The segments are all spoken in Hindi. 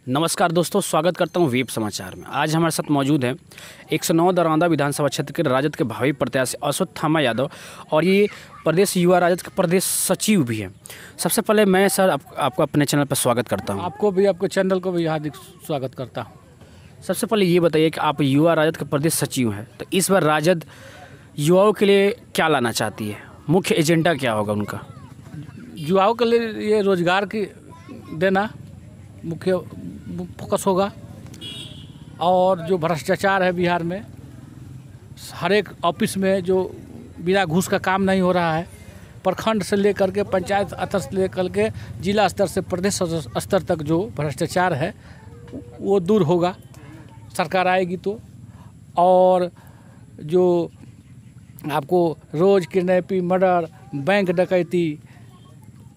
नमस्कार दोस्तों, स्वागत करता हूं वेब समाचार में। आज हमारे साथ मौजूद हैं 109 दरौंदा विधानसभा क्षेत्र के राजद के भावी प्रत्याशी अश्वत्थामा यादव और ये प्रदेश युवा राजद के प्रदेश सचिव भी हैं। सबसे पहले मैं सर आपको अपने चैनल पर स्वागत करता हूं। आपको भी, आपके चैनल को भी हार्दिक स्वागत करता हूं। सबसे पहले ये बताइए कि आप युवा राजद के प्रदेश सचिव हैं, तो इस बार राजद युवाओं के लिए क्या लाना चाहती है? मुख्य एजेंडा क्या होगा उनका? युवाओं के लिए ये रोजगार की देना मुख्य फोकस होगा। और जो भ्रष्टाचार है बिहार में, हर एक ऑफिस में जो बिना घूस का काम नहीं हो रहा है, प्रखंड से लेकर के पंचायत स्तर से लेकर के जिला स्तर से प्रदेश स्तर तक जो भ्रष्टाचार है वो दूर होगा सरकार आएगी तो। और जो आपको रोज़ किडनैपिंग, मर्डर, बैंक डकैती,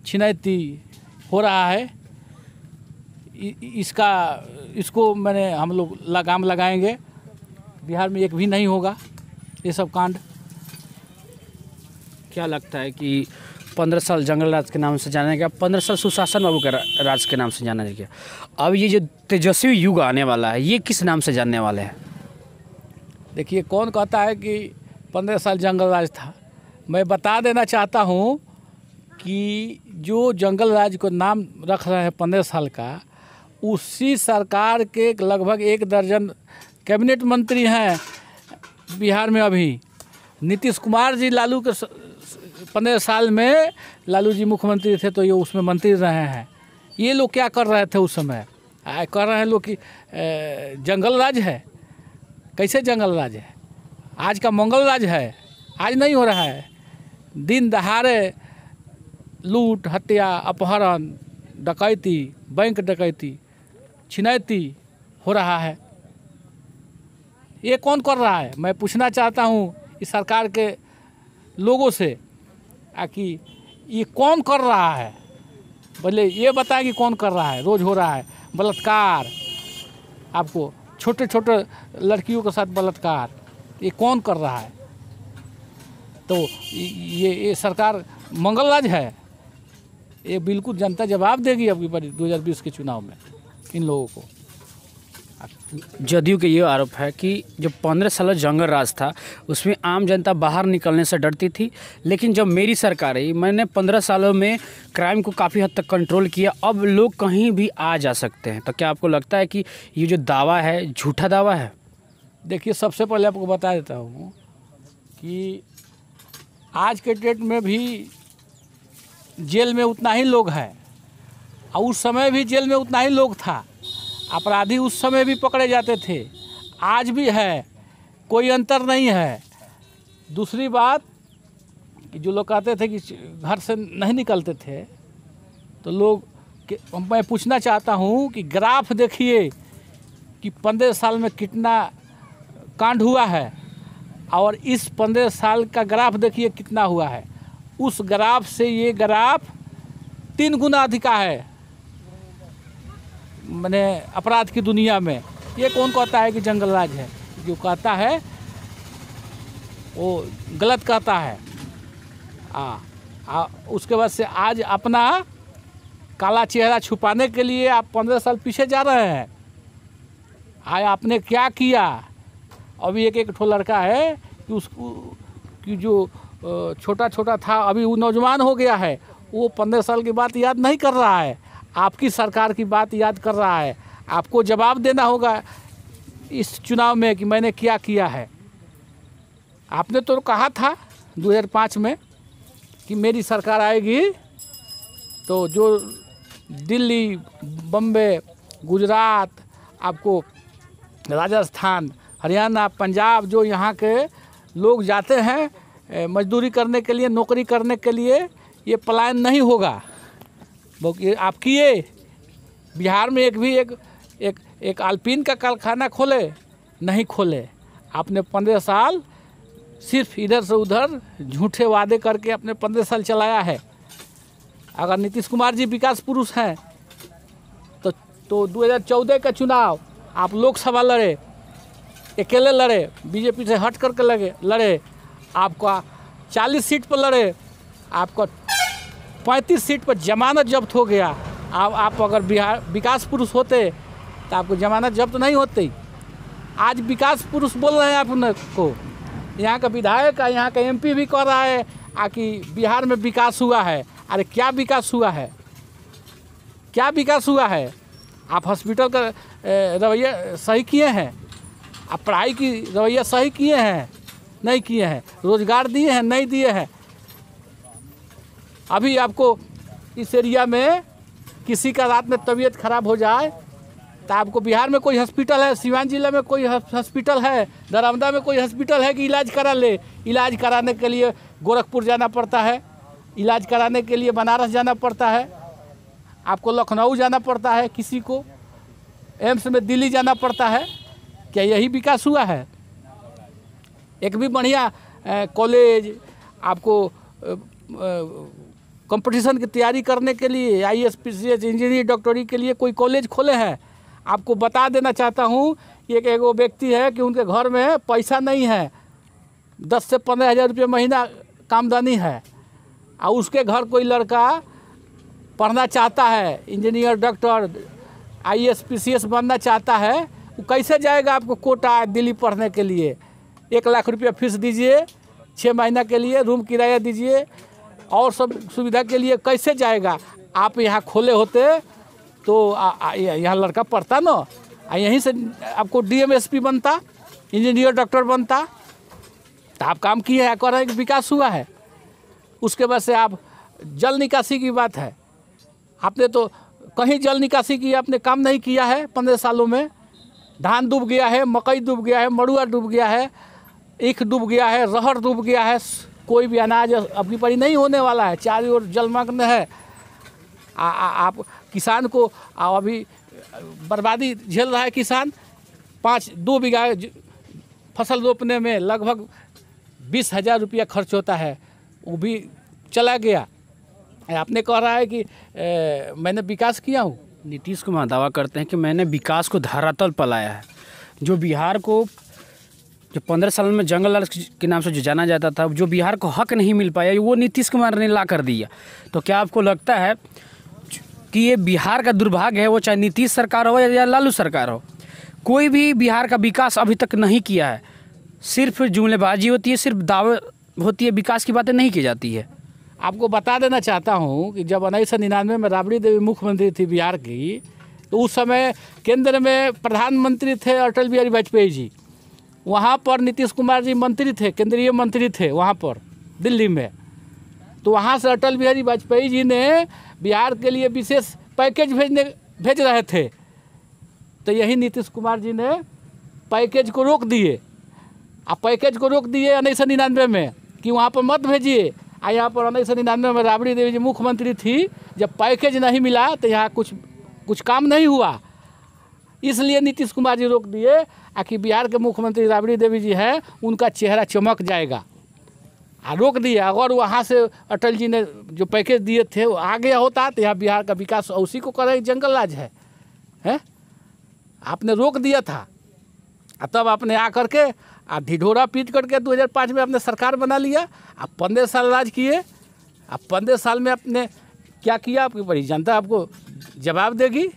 छिनैती हो रहा है, इसको हम लोग लगाम लगाएंगे। बिहार में एक भी नहीं होगा ये सब कांड। क्या लगता है कि 15 साल जंगल राज के नाम से जाना गया, 15 साल सुशासन बाबू के राज के नाम से जाना गया, अब ये जो तेजस्वी युग आने वाला है ये किस नाम से जानने वाले हैं? देखिए, कौन कहता है कि 15 साल जंगल राज था? मैं बता देना चाहता हूँ कि जो जंगल राज को नाम रख रहे हैं 15 साल का, उसी सरकार के लगभग 1 दर्जन कैबिनेट मंत्री हैं बिहार में। अभी नीतीश कुमार जी लालू के 15 साल में लालू जी मुख्यमंत्री थे तो ये उसमें मंत्री रहे हैं। ये लोग क्या कर रहे थे उस समय? कर रहे हैं लोग कि जंगल राज है। कैसे जंगल राज है? आज का मंगल राज है। आज नहीं हो रहा है। दिन दहाड़े लूट, हत्या, अपहरण, डकैती, बैंक डकैती, छिनैती हो रहा है। ये कौन कर रहा है? मैं पूछना चाहता हूँ इस सरकार के लोगों से कि ये कौन कर रहा है? बोले ये बताएं कि कौन कर रहा है? रोज़ हो रहा है बलात्कार, आपको छोटे छोटे लड़कियों के साथ बलात्कार, ये कौन कर रहा है? तो ये सरकार मंगलराज है। ये बिल्कुल जनता जवाब देगी अभी 2020 के चुनाव में इन लोगों को। जदयू के ये आरोप है कि जो 15 साल जंगल राज था उसमें आम जनता बाहर निकलने से डरती थी, लेकिन जब मेरी सरकार आई, मैंने 15 सालों में क्राइम को काफ़ी हद तक कंट्रोल किया। अब लोग कहीं भी आ जा सकते हैं। तो क्या आपको लगता है कि ये जो दावा है झूठा दावा है? देखिए, सबसे पहले आपको बता देता हूँ कि आज के डेट में भी जेल में उतना ही लोग हैं और उस समय भी जेल में उतना ही लोग था। अपराधी उस समय भी पकड़े जाते थे, आज भी है, कोई अंतर नहीं है। दूसरी बात कि जो लोग कहते थे कि घर से नहीं निकलते थे, तो मैं पूछना चाहता हूँ कि ग्राफ देखिए कि 15 साल में कितना कांड हुआ है और इस 15 साल का ग्राफ देखिए कितना हुआ है। उस ग्राफ से ये ग्राफ 3 गुना अधिक है मैंने अपराध की दुनिया में। ये कौन कहता है कि जंगल राज है? जो कहता है वो गलत कहता है। उसके बाद से आज अपना काला चेहरा छुपाने के लिए आप 15 साल पीछे जा रहे हैं। आज आपने क्या किया? अभी एक ठो लड़का है कि उसको कि जो छोटा छोटा था, अभी वो नौजवान हो गया है, वो 15 साल की बात याद नहीं कर रहा है, आपकी सरकार की बात याद कर रहा है। आपको जवाब देना होगा इस चुनाव में कि मैंने क्या किया है। आपने तो कहा था 2005 में कि मेरी सरकार आएगी तो जो दिल्ली, बम्बे, गुजरात, आपको राजस्थान, हरियाणा, पंजाब, जो यहाँ के लोग जाते हैं मजदूरी करने के लिए, नौकरी करने के लिए, ये पलायन नहीं होगा। आप किए? बिहार में एक अल्पिन का कारखाना खोले? नहीं खोले। आपने 15 साल सिर्फ इधर से उधर झूठे वादे करके अपने 15 साल चलाया है। अगर नीतीश कुमार जी विकास पुरुष हैं तो 2014 का चुनाव आप लोकसभा लड़े, अकेले लड़े, बीजेपी से हट करके लड़े, आपका 40 सीट पर लड़े, आपका 35 सीट पर जमानत जब्त हो गया। आप अगर बिहार विकास पुरुष होते तो आपको जमानत जब्त नहीं होती। आज विकास पुरुष बोल रहे हैं आप को, यहाँ का विधायक यहाँ का MP भी कह रहा है कि बिहार में विकास हुआ है। अरे क्या विकास हुआ है, क्या विकास हुआ है? आप हॉस्पिटल का रवैया सही किए हैं? आप पढ़ाई की रवैया सही किए हैं? नहीं किए हैं। रोजगार दिए हैं? नहीं दिए हैं। अभी आपको इस एरिया में किसी का रात में तबीयत खराब हो जाए तो आपको बिहार में कोई हॉस्पिटल है, सिवान जिले में कोई हॉस्पिटल है, दरभंगा में कोई हॉस्पिटल है कि इलाज करा ले? इलाज कराने के लिए गोरखपुर जाना पड़ता है, इलाज कराने के लिए बनारस जाना पड़ता है, आपको लखनऊ जाना पड़ता है, किसी को एम्स में दिल्ली जाना पड़ता है। क्या यही विकास हुआ है? एक भी बढ़िया कॉलेज आपको कंपटीशन की तैयारी करने के लिए IAS PCS इंजीनियर डॉक्टरी के लिए कोई कॉलेज खोले हैं? आपको बता देना चाहता हूँ कि एक एगो व्यक्ति है कि उनके घर में पैसा नहीं है, 10 से 15 हज़ार रुपये महीना कामदनी है, और उसके घर कोई लड़का पढ़ना चाहता है, इंजीनियर डॉक्टर IAS PCS बनना चाहता है, वो कैसे जाएगा? आपको कोटा दिल्ली पढ़ने के लिए 1 लाख रुपया फीस दीजिए, 6 महीना के लिए रूम किराया दीजिए और सब सुविधा के लिए कैसे जाएगा? आप यहाँ खोले होते तो यहाँ लड़का पढ़ता ना, यहीं से आपको DM SP बनता, इंजीनियर डॉक्टर बनता। तो आप काम किए हैं, कर रहे हैं कि विकास हुआ है। उसके बाद से आप जल निकासी की बात है, आपने तो कहीं जल निकासी की आपने काम नहीं किया है 15 सालों में। धान डूब गया है, मकई डूब गया है, मड़ुआ डूब गया है, ईख डूब गया है, रहर डूब गया है, कोई भी अनाज अभी परी नहीं होने वाला है, चारों ओर जलमग्न है। आप किसान को अभी बर्बादी झेल रहा है किसान। 2 बीघा फसल रोपने में लगभग 20,000 रुपया खर्च होता है, वो भी चला गया। आपने कह रहा है कि मैंने विकास किया हूँ। नीतीश कुमार दावा करते हैं कि मैंने विकास को धरातल पर लाया है। जो बिहार को जो 15 साल में जंगल राज के नाम से जो जाना जाता था, जो बिहार को हक नहीं मिल पाया, वो नीतीश कुमार ने ला कर दिया। तो क्या आपको लगता है कि ये बिहार का दुर्भाग्य है, वो चाहे नीतीश सरकार हो या लालू सरकार हो, कोई भी बिहार का विकास अभी तक नहीं किया है। सिर्फ जुमलेबाजी होती है, सिर्फ दावे होती है, विकास की बातें नहीं की जाती है। आपको बता देना चाहता हूँ कि जब 1999 में राबड़ी देवी मुख्यमंत्री थी बिहार की, तो उस समय केंद्र में प्रधानमंत्री थे अटल बिहारी वाजपेयी जी, वहाँ पर नीतीश कुमार जी मंत्री थे, केंद्रीय मंत्री थे वहाँ पर दिल्ली में। तो वहाँ से अटल बिहारी वाजपेयी जी ने बिहार के लिए विशेष पैकेज भेज रहे थे, तो यही नीतीश कुमार जी ने पैकेज को रोक दिए। आप पैकेज को रोक दिए 1999 में कि वहाँ पर मत भेजिए। यहाँ पर 1999 में राबड़ी देवी जी मुख्यमंत्री थी, जब पैकेज नहीं मिला तो यहाँ कुछ काम नहीं हुआ, इसलिए नीतीश कुमार जी रोक दिए कि बिहार के मुख्यमंत्री राबड़ी देवी जी हैं, उनका चेहरा चमक जाएगा, रोक दिया। अगर वहाँ से अटल जी ने जो पैकेज दिए थे वो आ गया होता तो यहाँ बिहार का विकास उसी को करे जंगल राज है। आपने रोक दिया था, तब आपने आकर के ढिढोरा पीट करके 2005 में आपने सरकार बना लिया। आप 15 साल राज किए, आप 15 साल में आपने क्या किया, आपकी बड़ी जनता आपको जवाब देगी।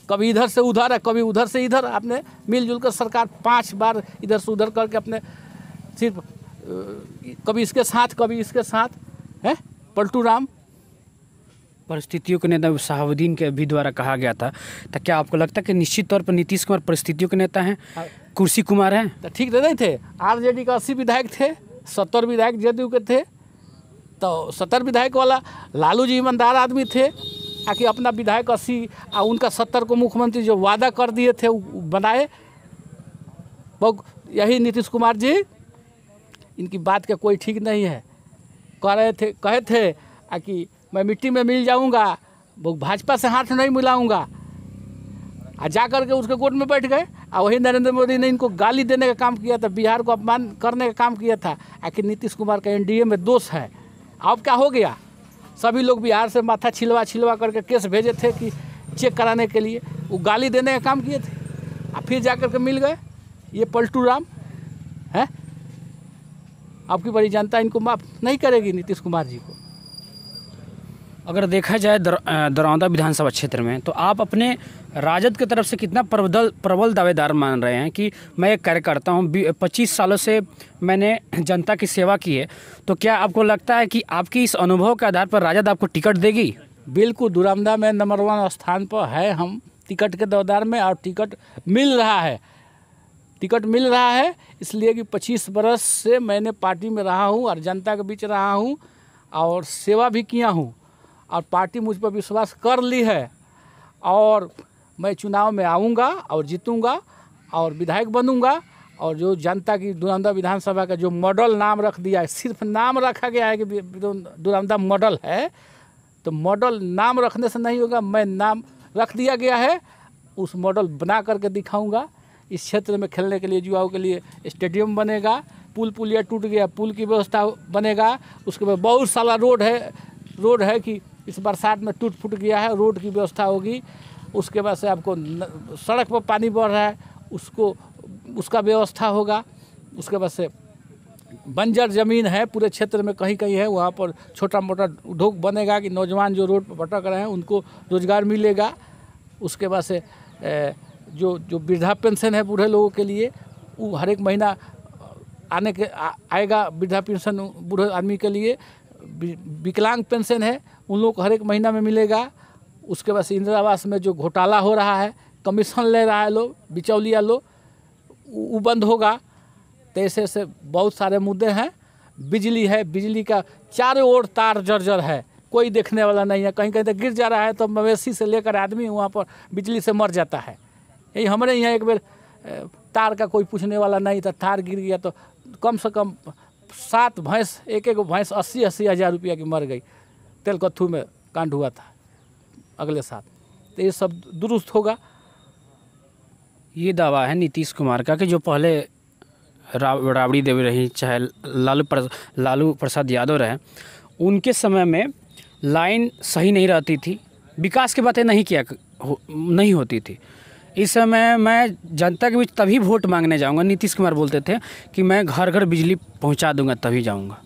कभी इधर से उधर है, कभी उधर से इधर, आपने मिलजुल कर सरकार 5 बार इधर से उधर करके अपने सिर्फ कभी इसके साथ कभी इसके साथ है। पलटू राम परिस्थितियों के नेता शहाबुद्दीन के भी द्वारा कहा गया था, तो क्या आपको लगता है कि निश्चित तौर पर नीतीश कुमार परिस्थितियों के नेता हैं, कुर्सी कुमार हैं? तो ठीक तो नहीं थे। RJD का 80 विधायक थे, 70 विधायक जदयू के थे, तो 70 विधायक वाला लालू जी ईमानदार आदमी थे कि अपना विधायक 80 और उनका 70 को मुख्यमंत्री जो वादा कर दिए थे वो बनाए। वो यही नीतीश कुमार जी, इनकी बात का कोई ठीक नहीं है। कहे थे कि मैं मिट्टी में मिल जाऊंगा, वो भाजपा से हाथ नहीं मिलाऊंगा, जा कर के उसके गोद में बैठ गए। और वही नरेंद्र मोदी ने इनको गाली देने का काम किया था, बिहार को अपमान करने का काम किया था कि नीतीश कुमार का NDA में दोष है। अब क्या हो गया, सभी लोग बिहार से माथा छिलवा करके केस भेजे थे कि चेक कराने के लिए, वो गाली देने का काम किए थे, और फिर जा कर के मिल गए। ये पलटू राम है। आपकी बड़ी जनता इनको माफ़ नहीं करेगी नीतीश कुमार जी को। अगर देखा जाए दरौंदा विधानसभा क्षेत्र में, तो आप अपने राजद की तरफ से कितना प्रबल दावेदार मान रहे हैं कि मैं एक कार्यकर्ता हूं, 25 सालों से मैंने जनता की सेवा की है, तो क्या आपको लगता है कि आपकी इस अनुभव के आधार पर राजद आपको टिकट देगी? बिल्कुल, दरौंदा में नंबर 1 स्थान पर है हम टिकट के दौदार में, और टिकट मिल रहा है। टिकट मिल रहा है इसलिए कि 25 बरस से मैंने पार्टी में रहा हूँ और जनता के बीच रहा हूँ और सेवा भी किया हूँ, और पार्टी मुझ पर विश्वास कर ली है, और मैं चुनाव में आऊँगा और जीतूँगा और विधायक बनूँगा। और जो जनता की दरौंदा विधानसभा का जो मॉडल नाम रख दिया है, सिर्फ नाम रखा गया है कि दरौंदा मॉडल है, तो मॉडल नाम रखने से नहीं होगा, मैं नाम रख दिया गया है, उस मॉडल बना करके दिखाऊँगा। इस क्षेत्र में खेलने के लिए युवाओं के लिए स्टेडियम बनेगा, पुलिया टूट गया, पुल की व्यवस्था बनेगा, उसके बाद बहुत सारा रोड है कि इस बरसात में टूट फूट गया है, रोड की व्यवस्था होगी। उसके बाद से आपको सड़क पर पानी बढ़ रहा है, उसका व्यवस्था होगा। उसके बाद से बंजर ज़मीन है पूरे क्षेत्र में, कहीं कहीं है, वहाँ पर छोटा मोटा उद्योग बनेगा कि नौजवान जो रोड पर भटक रहे हैं उनको रोज़गार मिलेगा। उसके बाद से जो वृद्धा पेंशन है बूढ़े लोगों के लिए, वो हर एक महीना आएगा वृद्धा पेंशन बूढ़े आदमी के लिए। विकलांग पेंशन है उन लोगों को हर एक महीना में मिलेगा। उसके बाद से इंदिरा आवास में जो घोटाला हो रहा है, कमीशन ले रहा है लोग, बिचौलिया लोग, वो बंद होगा। तो ऐसे बहुत सारे मुद्दे हैं। बिजली है, बिजली का चारों ओर तार जर्जर है, कोई देखने वाला नहीं है। कहीं कहीं तो गिर जा रहा है तो मवेशी से लेकर आदमी वहाँ पर बिजली से मर जाता है। यही हमारे यहाँ एक बार तार का कोई पूछने वाला नहीं था, तार गिर गया तो कम से कम 7 भैंस, एक भैंस 80 हज़ार रुपया की मर गई। तेलकत्थू में कांड हुआ था अगले साल। तो ये सब दुरुस्त होगा। ये दावा है नीतीश कुमार का कि जो पहले राबड़ी देवी रही, चाहे लालू प्रसाद यादव रहे, उनके समय में लाइन सही नहीं रहती थी, विकास की बातें नहीं होती थी। इस समय मैं जनता के बीच तभी वोट मांगने जाऊंगा, नीतीश कुमार बोलते थे कि मैं घर घर बिजली पहुंचा दूंगा तभी जाऊंगा।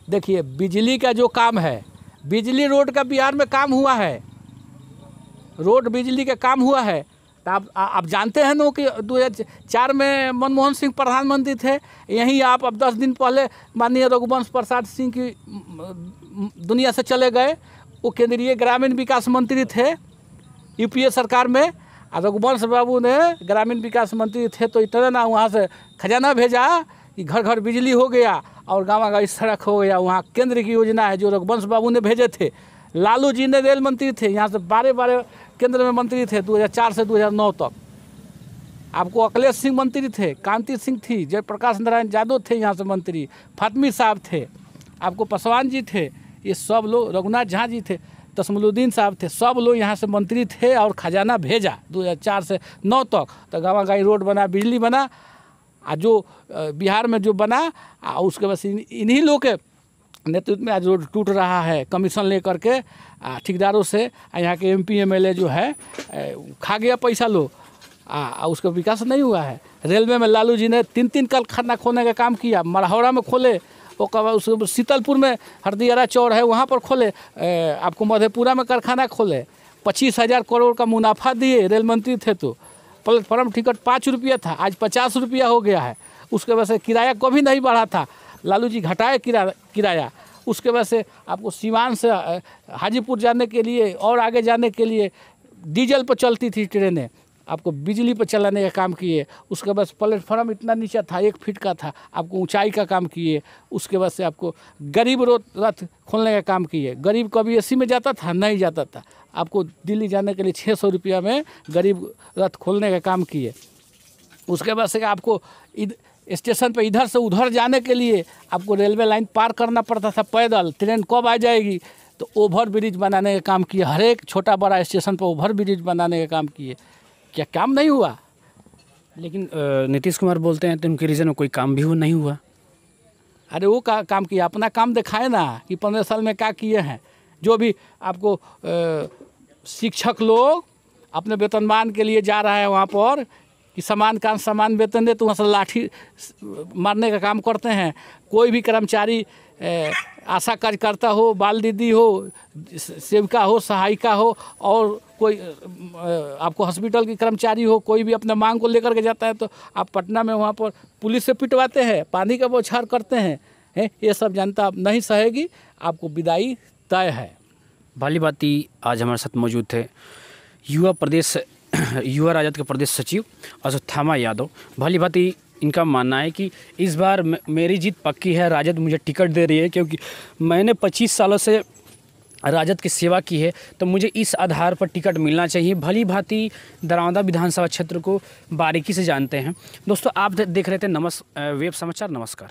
देखिए, बिजली का जो काम है, बिजली रोड का बिहार में काम हुआ है, रोड बिजली का काम हुआ है। तो आप जानते हैं ना कि 2004 में मनमोहन सिंह प्रधानमंत्री थे। यहीं आप अब 10 दिन पहले माननीय रघुवंश प्रसाद सिंह की दुनिया से चले गए। वो केंद्रीय ग्रामीण विकास मंत्री थे यूपीए सरकार में। रघुवंश बाबू ने ग्रामीण विकास मंत्री थे तो इतना ना वहाँ से खजाना भेजा कि घर घर बिजली हो गया और गाँव सड़क हो गया। वहाँ केंद्र की योजना है जो रघुवंश बाबू ने भेजे थे। लालू जी ने रेल मंत्री थे, यहाँ से 12 केंद्र में मंत्री थे 2004 से 2009 तक। आपको अखिलेश सिंह मंत्री थे, कांति सिंह थी, जयप्रकाश नारायण यादव थे यहाँ से मंत्री, फातमी साहब थे, आपको पासवान जी थे, ये सब लोग, रघुनाथ झा जी थे, तस्मुलुद्दीन साहब थे, सब लोग यहाँ से मंत्री थे और खजाना भेजा 2004 से 9 तक। तो गाँव रोड बना, बिजली बना, जो बिहार में जो बना, उसके बाद इन्हीं लोग के नेतृत्व में आज रोड टूट रहा है, कमीशन ले करके ठेकेदारों से। यहाँ के MP MLA जो है खा गया पैसा लो, उसका विकास नहीं हुआ है। रेलवे में लालू जी ने 3 कारखाना खोलने का काम किया, मढ़ौरा में खोले, उसके शीतलपुर में हरदियारा चौर है वहाँ पर खोले, आपको मधेपुरा में कारखाना खोले, 25,000 करोड़ का मुनाफा दिए। रेल मंत्री थे तो प्लेटफॉर्म टिकट 5 रुपया था, आज 50 रुपया हो गया है। उसके वजह से किराया कभी नहीं बढ़ा था, लालू जी घटाए किराया। उसके वजह से आपको सीवान से हाजीपुर जाने के लिए और आगे जाने के लिए डीजल पर चलती थी ट्रेनें, आपको बिजली पर चलाने का काम किए। उसके बाद प्लेटफॉर्म इतना नीचा था, 1 फीट का था, आपको ऊंचाई का काम किए। उसके बाद से आपको गरीब रथ खोलने का काम किए। गरीब कभी AC में जाता था? नहीं जाता था। आपको दिल्ली जाने के लिए 600 रुपया में गरीब रथ खोलने का काम किए। उसके बाद से आपको स्टेशन पे इधर से उधर जाने के लिए आपको रेलवे लाइन पार करना पड़ता था पैदल, ट्रेन कब आ जाएगी। तो ओवर ब्रिज बनाने का काम किए, हर एक छोटा बड़ा स्टेशन पर ओवर ब्रिज बनाने का काम किए। क्या काम नहीं हुआ? लेकिन नीतीश कुमार बोलते हैं तो उनके रीजन में कोई काम भी नहीं हुआ। अरे वो काम किया, अपना काम दिखाए ना कि 15 साल में क्या किए हैं। जो भी आपको शिक्षक लोग अपने वेतनमान के लिए जा रहा है वहाँ पर कि समान काम समान वेतन दे, तो वहाँ से लाठी मारने का काम करते हैं। कोई भी कर्मचारी आशा कार्यकर्ता हो, बाल दीदी हो, सेविका हो, सहायिका हो, और कोई आपको हॉस्पिटल की कर्मचारी हो, कोई भी अपना मांग को लेकर के जाता है तो आप पटना में वहाँ पर पुलिस से पिटवाते हैं, पानी का बौछार करते हैं। ये सब जनता नहीं सहेगी, आपको विदाई तय है। भाली बाती आज हमारे साथ मौजूद थे युवा राजद के प्रदेश सचिव अश्वत्थामा यादव। भाली बाती इनका मानना है कि इस बार मेरी जीत पक्की है, राजद मुझे टिकट दे रही है, क्योंकि मैंने 25 सालों से राजद की सेवा की है, तो मुझे इस आधार पर टिकट मिलना चाहिए। भली भांति दरौंदा विधानसभा क्षेत्र को बारीकी से जानते हैं। दोस्तों, आप देख रहे थे वेब समाचार। नमस्कार।